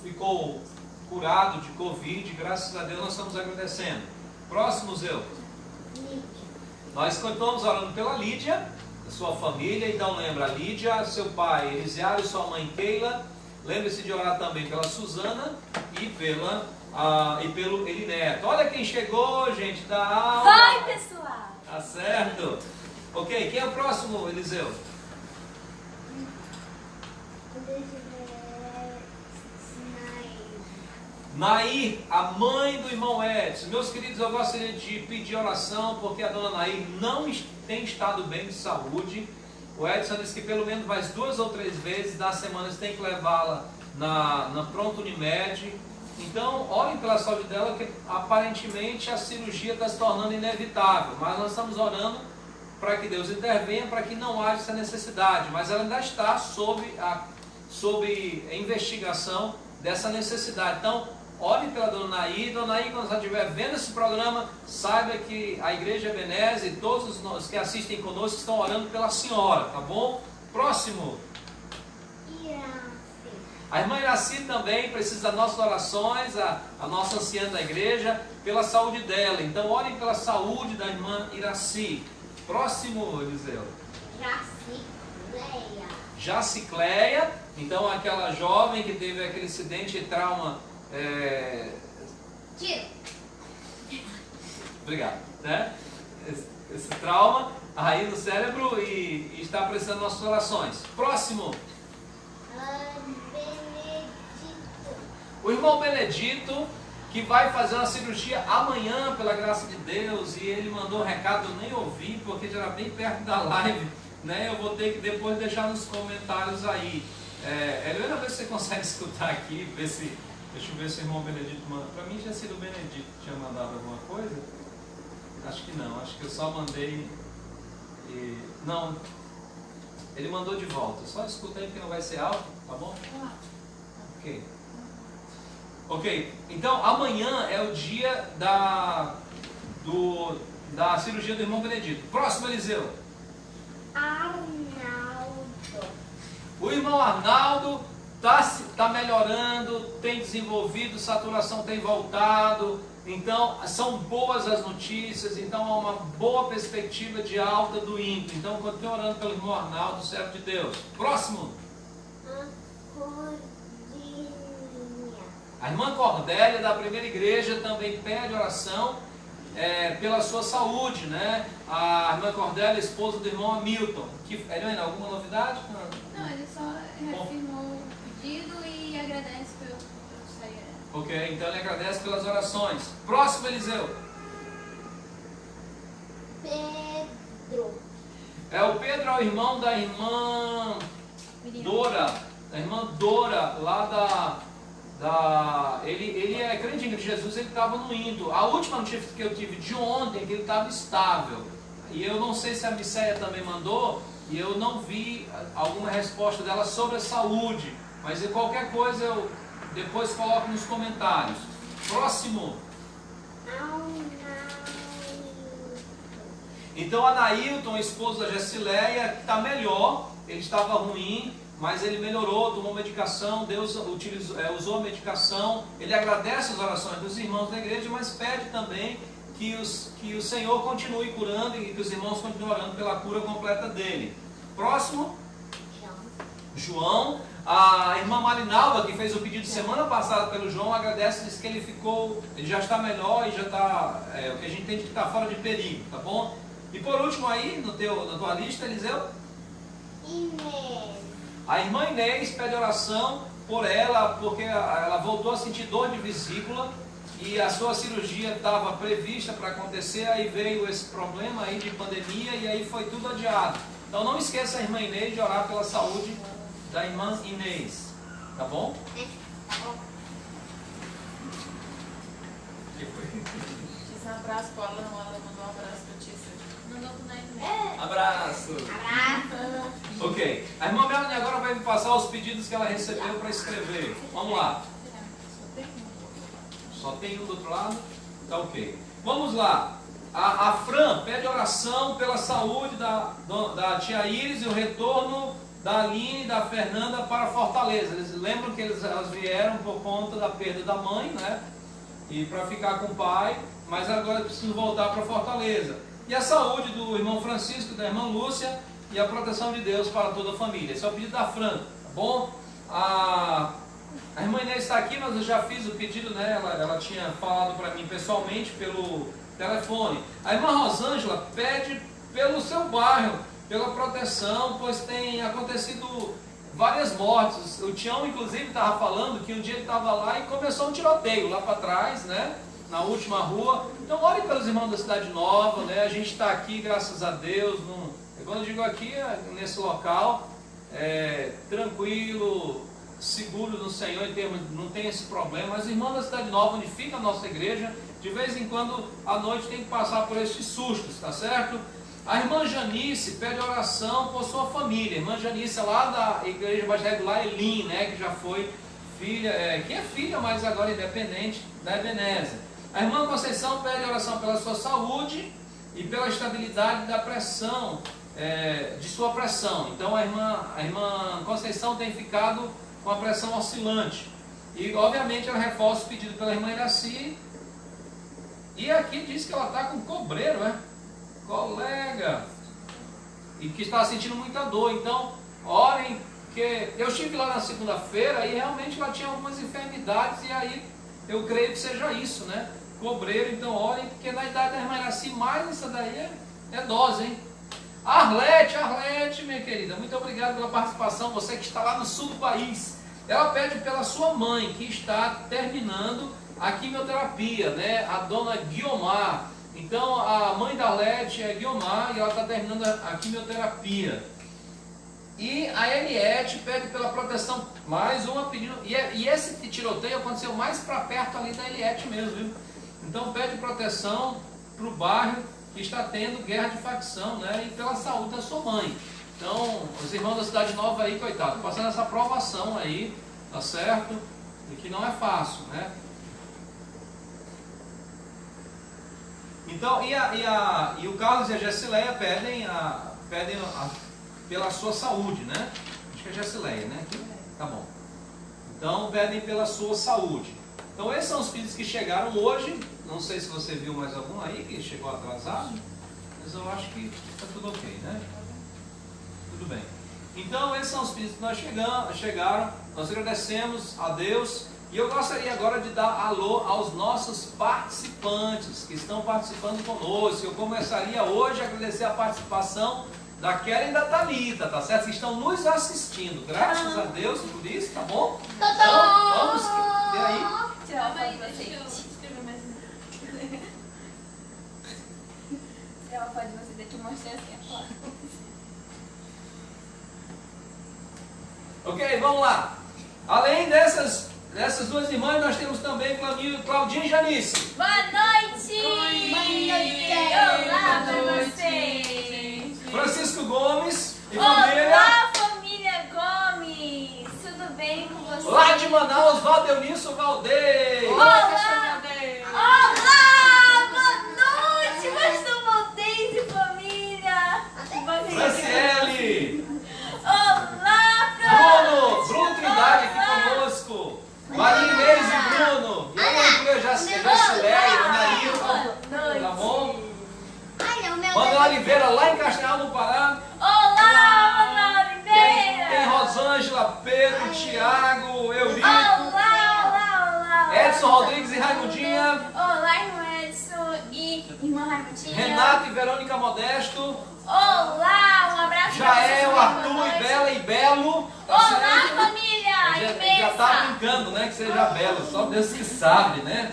ficou curado de Covid, graças a Deus nós estamos agradecendo. Próximo, Zeu. Nós continuamos orando pela Lídia, sua família, então lembra, Lídia, seu pai Elisiário, sua mãe Keila. Lembre-se de orar também pela Suzana e pelo Elineto. Olha quem chegou, gente, da aula. Vai, pessoal! Tá certo? Ok, quem é o próximo, Eliseu? Nair, a mãe do irmão Edson. Meus queridos, eu gostaria de pedir oração porque a dona Nair não tem estado bem de saúde. O Edson disse que pelo menos mais 2 ou 3 vezes na semana você tem que levá-la na Pronto Unimed. Então, orem pela saúde dela, que aparentemente a cirurgia está se tornando inevitável. Mas nós estamos orando para que Deus intervenha, para que não haja essa necessidade. Mas ela ainda está sob investigação dessa necessidade. Então, ore pela dona Nair. Dona Nair, quando você estiver vendo esse programa, saiba que a Igreja Ebenezer e todos os que assistem conosco estão orando pela senhora, tá bom? Próximo. A irmã Iraci também precisa das nossas orações, a nossa anciã da igreja, pela saúde dela. Então, orem pela saúde da irmã Iraci. Próximo, Eliseu. Jacicleia. Então, aquela jovem que teve aquele acidente e trauma. Tiro. Obrigado. Né? Esse trauma aí no cérebro e está precisando das nossas orações. Próximo. O irmão Benedito, que vai fazer uma cirurgia amanhã, pela graça de Deus, e ele mandou um recado, eu nem ouvi, porque já era bem perto da live, né? Eu vou ter que depois deixar nos comentários aí. Helena, vê se você consegue escutar aqui, deixa eu ver se o irmão Benedito manda. Para mim tinha sido o Benedito que tinha mandado alguma coisa. Acho que não, acho que eu só mandei. Não. Ele mandou de volta. Só escuta aí porque não vai ser alto, tá bom? Ok. Ok, então amanhã é o dia da cirurgia do irmão Benedito. Próximo, Eliseu. Arnaldo. O irmão Arnaldo está melhorando, tem desenvolvido, saturação tem voltado. Então, são boas as notícias, então há uma boa perspectiva de alta do ímpeto. Então, continue orando pelo irmão Arnaldo, servo de Deus. Próximo. A irmã Cordélia, da primeira igreja, também pede oração pela sua saúde, né? A irmã Cordélia, esposa do irmão Hamilton. Helena, alguma novidade? Não, ele só reafirmou o pedido e agradece pelo sair. Ok, então ele agradece pelas orações. Próximo, Eliseu. Pedro. O Pedro é o irmão da irmã Dora. A irmã Dora, lá ele é crente em Jesus, ele estava no Indo. A última notícia que eu tive de ontem é que ele estava estável. E eu não sei se a Misséia também mandou, e eu não vi alguma resposta dela sobre a saúde. Mas qualquer coisa eu depois coloco nos comentários. Próximo. Então Anailton, esposo da Gessileia, está melhor. Ele estava ruim, mas ele melhorou, tomou medicação, Deus usou a medicação. Ele agradece as orações dos irmãos da igreja, mas pede também que o Senhor continue curando e que os irmãos continuem orando pela cura completa dele. Próximo. João. A irmã Marinalva, que fez o pedido semana passada pelo João, agradece, diz que ele já está melhor e já está, o que a gente entende que está fora de perigo, tá bom? E por último aí, na tua lista, Eliseu? Inês. A irmã Inês pede oração por ela, porque ela voltou a sentir dor de vesícula e a sua cirurgia estava prevista para acontecer, aí veio esse problema aí de pandemia e aí foi tudo adiado. Então não esqueça a irmã Inês de orar pela saúde da irmã Inês, tá bom? Tá bom. Diz um abraço para ela, não, ela mandou um abraço para ti. Mandou pro Neto. Abraço! Abraço. Ok, a irmã Melanie agora vai me passar os pedidos que ela recebeu para escrever. Vamos lá. Só tem um do outro lado? Tá ok. Vamos lá. A Fran pede oração pela saúde da tia Iris e o retorno da Aline e da Fernanda para Fortaleza. Eles lembram que elas vieram por conta da perda da mãe, né? E para ficar com o pai, mas agora precisam voltar para Fortaleza. E a saúde do irmão Francisco e da irmã Lúcia e a proteção de Deus para toda a família. Esse é o pedido da Fran, tá bom? A irmã Inês está aqui, mas eu já fiz o pedido, né? Ela tinha falado para mim pessoalmente pelo telefone. A irmã Rosângela pede pelo seu bairro, pela proteção, pois tem acontecido várias mortes. O Tião, inclusive, estava falando que um dia ele estava lá e começou um tiroteio lá para trás, né? Na última rua. Então, ore pelos irmãos da Cidade Nova, né? A gente está aqui, graças a Deus, quando eu digo aqui, nesse local, tranquilo, seguro no Senhor, não tem esse problema. Mas irmãos da Cidade Nova, onde fica a nossa igreja, de vez em quando, à noite, tem que passar por esses sustos, tá certo? A irmã Janice pede oração por sua família. A irmã Janice é lá da igreja evangélica lá Elim, né? Que já foi filha, que é filha, mas agora independente da Ebenezer. A irmã Conceição pede oração pela sua saúde e pela estabilidade da pressão, de sua pressão. Então a irmã Conceição tem ficado com a pressão oscilante. E obviamente ela reforça o pedido pela irmã Iraci. E aqui diz que ela está com cobreiro, colega, e que está sentindo muita dor. Então orem, porque eu estive lá na segunda-feira e realmente ela tinha algumas enfermidades, e aí eu creio que seja isso, né? Cobreiro. Então orem, porque na idade da irmã Iraci, mais isso daí é dose, hein? Arlete, minha querida, muito obrigado pela participação, você que está lá no sul do país. Ela pede pela sua mãe, que está terminando a quimioterapia, né? A dona Guiomar. Então a mãe da Arlete é Guiomar e ela está terminando a quimioterapia. E a Eliette pede pela proteção, mais uma pedindo, e esse tiroteio aconteceu mais para perto ali da Eliette mesmo, viu? Então pede proteção para o bairro que está tendo guerra de facção, né? E pela saúde da sua mãe. Então, os irmãos da Cidade Nova aí, coitado, passando essa provação aí, tá certo? E que não é fácil, né? Então, e o Carlos e a Gessileia pedem pela sua saúde, né? Acho que é a Gessileia, né? Aqui? Tá bom. Então, pedem pela sua saúde. Então, esses são os pedidos que chegaram hoje. Não sei se você viu mais algum aí que chegou atrasado, mas eu acho que está tudo ok, né? Tudo bem. Então, esses são os pedidos que nós chegaram. Nós agradecemos a Deus. E eu gostaria agora de dar alô aos nossos participantes que estão participando conosco. Eu começaria hoje a agradecer a participação da Keren e da Thalita, tá certo? Que estão nos assistindo. Graças a Deus por isso, tá bom? Então, vamos. E aí? Tirar uma foto de vocês. Deixa eu escrever mais um. Tirar uma foto de vocês aqui, mostrei assim a foto. Ok, vamos lá. Além dessas duas irmãs, nós temos também Claudinha e Janice. Boa noite! Olá pra vocês! Francisco Gomes e família. Olá, família Gomes! Tudo bem com vocês? Lá de Manaus, Valdeunisso Valdez. Olá! Olá! Boa noite, pastor Valdez e família! Franciele. Olá, Bruno Trindade aqui conosco. Maria Inês e Bruno. E aí, Jacileia, Anaílton. Tá bom? Manuel Oliveira lá em Castanhal, no Pará. Olá, Manuel Oliveira! Tem Rosângela, Pedro, Tiago, Eurico. Olá! Edson Rodrigues e Raimundinha. Olá, irmão Edson e irmã Raimundinha. Renato e Verônica Modesto. Olá, um abraço pra vocês. Jael, Arthur e Bela e Belo. Tá Olá, certo? família! Já tá brincando, né? Que seja Belo, só Deus que sabe, né?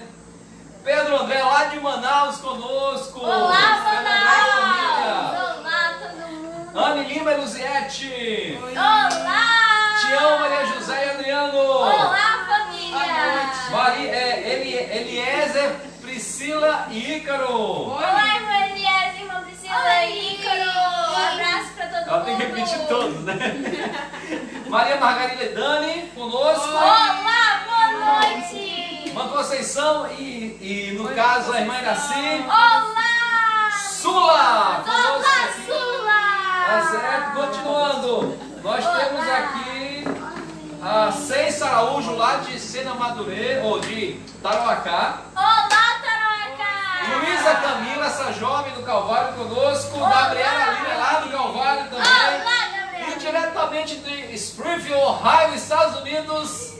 Pedro André lá de Manaus conosco. Olá, Pedro André e família. Manaus! Olá, todo mundo! Anne Lima e Luziete. Olá! Tião, Maria José e Adriano. Olá, família! Eliezer, Priscila e Ícaro. Olá, irmã Elias, irmã Priscila e Ícaro! Um abraço pra todo mundo! Ela tem que repetir todos, né? Maria Margarida e Dani conosco. Olá, boa noite! Irmã Conceição e no caso a irmã Iraci. Olá! Sula! conosco Olá, aqui. Sula! Tá certo? Continuando. Nós temos aqui a Ceissa Araújo lá de Sena Madureira, ou de Tarauacá. Olá, Tarauacá! Luísa Camila, essa jovem do Calvário conosco. Olá! Gabriela Lira lá do Calvário também. Olá, E Gabriela! diretamente de Springfield, Ohio, Estados Unidos.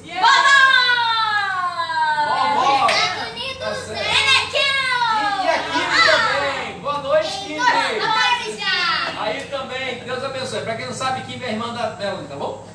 Vovó! Tá certo. E a Kimi também. Boa noite, Kimi. Aí também, que Deus abençoe. Para quem não sabe, Kimi é a irmã da Melanie, tá bom?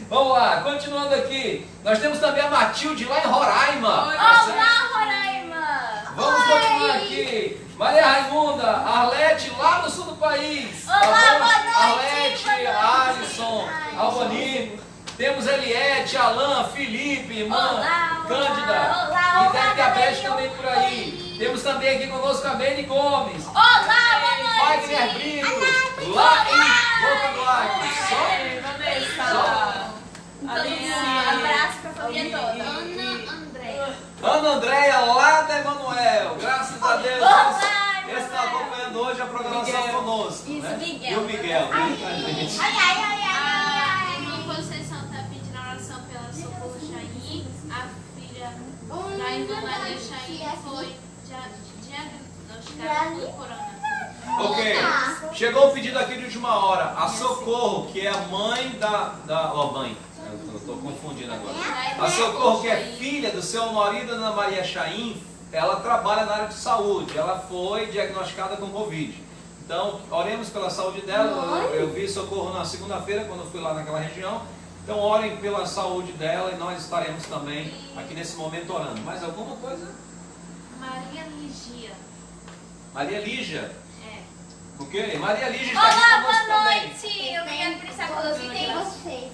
Vamos lá, continuando aqui. Nós temos também a Matilde lá em Roraima. Tá certo? Olá, Roraima! Vamos continuar aqui. Maria Raimunda, Arlete lá no sul do país. Olá, Tá bom? boa noite, Arlete, boa noite. Alisson, Albani. Temos Eliette, Alain, Felipe, irmã Olá, Cândida. olá, E deve ter a olá, Beth meu também por aí. Temos também aqui conosco a Beni Gomes. Olá, boa Wagner noite! Brito, lá em Boca do Acre. Um abraço pra família toda. Ana Andréia, lá da Emanuel. Graças a Deus. Olá, Esse está acompanhando hoje a programação conosco. Isso, Né? Miguel. E o Miguel. Vem com a gente. A irmã Conceição está pedindo oração pela Socorro Chaim. A filha da irmã Maria Chaim foi diagnosticada com corona. Ok. Chegou o pedido aqui de última hora. A Socorro, que é a mãe mãe. Eu estou confundindo agora. A Socorro, que é filha do seu marido, Ana Maria Chaim, ela trabalha na área de saúde. Ela foi diagnosticada com Covid. Então, oremos pela saúde dela. Eu vi Socorro na segunda-feira, quando eu fui lá naquela região. Então, orem pela saúde dela e nós estaremos também aqui nesse momento orando. Mais alguma coisa? Maria Ligia. Maria Lígia. É. O quê? Maria Lígia está aqui Olá, conosco boa também. noite! Obrigada por estar conosco. E tem vocês.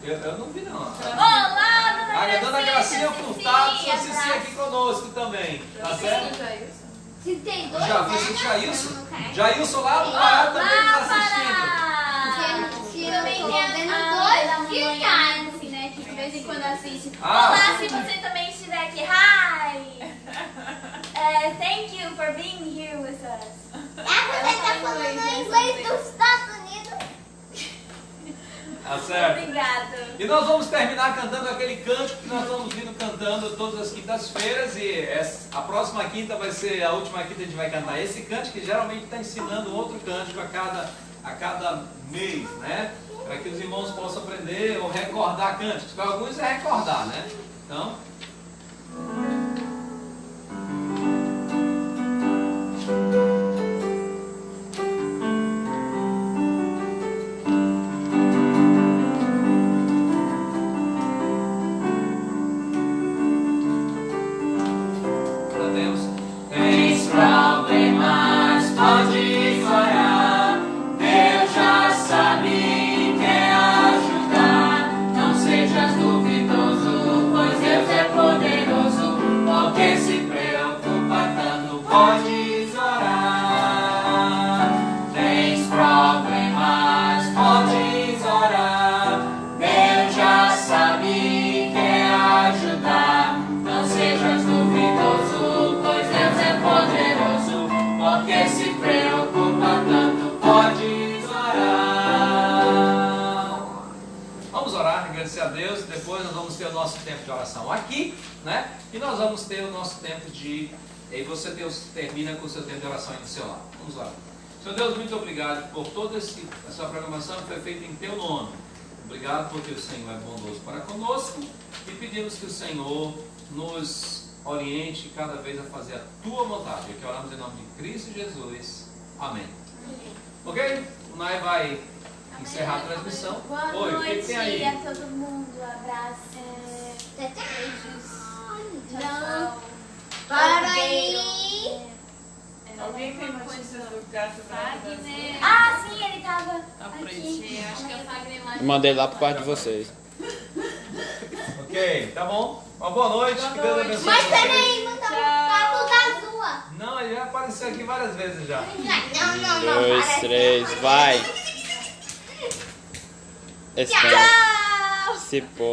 Eu não vi, não. Olá, A dona Gracinha Furtado, sua Cici abraço. aqui conosco também. Tá certo? Se tem dois, Já viu né? esse Jailson? Não quer. Jailson lá do Pará também nos Olá, assistindo. Pará! assiste. Ah. Olá, se você também estiver aqui. Hi! Thank you for being here with us. Você tá falando inglês dos Estados Unidos? Tá certo? Obrigada. E nós vamos terminar cantando aquele cântico que nós estamos vindo cantando todas as quintas-feiras. E a próxima quinta vai ser a última quinta que a gente vai cantar esse cântico, que geralmente está ensinando um outro cântico a cada mês, né? Para que os irmãos possam aprender ou recordar cânticos. Para alguns é recordar, né? Então. Tens problemas, pode orar. Deus já sabe, quer ajudar. Não sejas duvidoso, pois Deus é poderoso. Porque se preocupa tanto, podes orar. Tens problemas, podes orar. Deus já sabe, quer ajudar. Não sejas duvidoso, pois Deus é poderoso. Porque se preocupa tanto, podes orar. Vamos orar, agradecer a Deus. Depois nós vamos ter o nosso tempo de oração aqui, né? E nós vamos ter o nosso tempo de... E aí você termina com o seu tempo de oração aí do seu lado. Vamos orar. Senhor Deus, muito obrigado por toda essa programação que foi feita em Teu nome. Obrigado porque o Senhor é bondoso para conosco. E pedimos que o Senhor nos oriente cada vez a fazer a Tua vontade. E que oramos em nome de Cristo Jesus. Amém. Ok? O Nai vai encerrar a transmissão. Boa Oi, o que noite tem aí? a todo mundo. Abraços. Beijos. Tchau. Para aí. Alguém tem notícias do gato Fagner. Ah, sim, ele tava frente. aqui. Acho que é o Fagner lá. Mandei lá pro quarto de vocês. Ok, tá bom. Uma boa noite. Que Deus abençoe. Mas vocês. peraí, mandar um gato da rua. Não, ele já apareceu aqui várias vezes já. Não, 2, parece 3, vai! Espera. Tchau. Se pô.